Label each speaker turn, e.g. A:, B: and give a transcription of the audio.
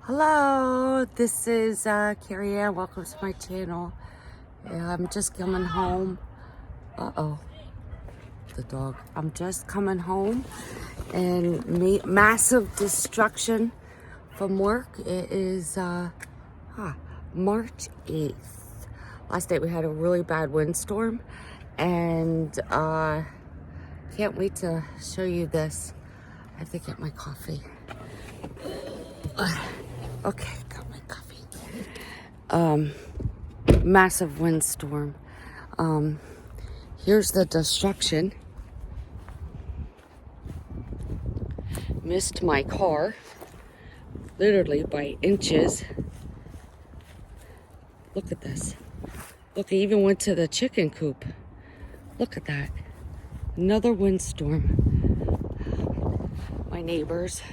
A: Hello, this is Carrie Ann. Welcome to my channel. I'm just coming home. Uh-oh, the dog. I'm just coming home and massive destruction from work. It is March 8th. Last night we had a really bad windstorm and can't wait to show you this. I have to get my coffee. Okay, got my coffee. Massive windstorm. Here's the destruction. Missed my car, literally by inches. Look at this. Look, I even went to the chicken coop. Look at that. Another windstorm. My neighbors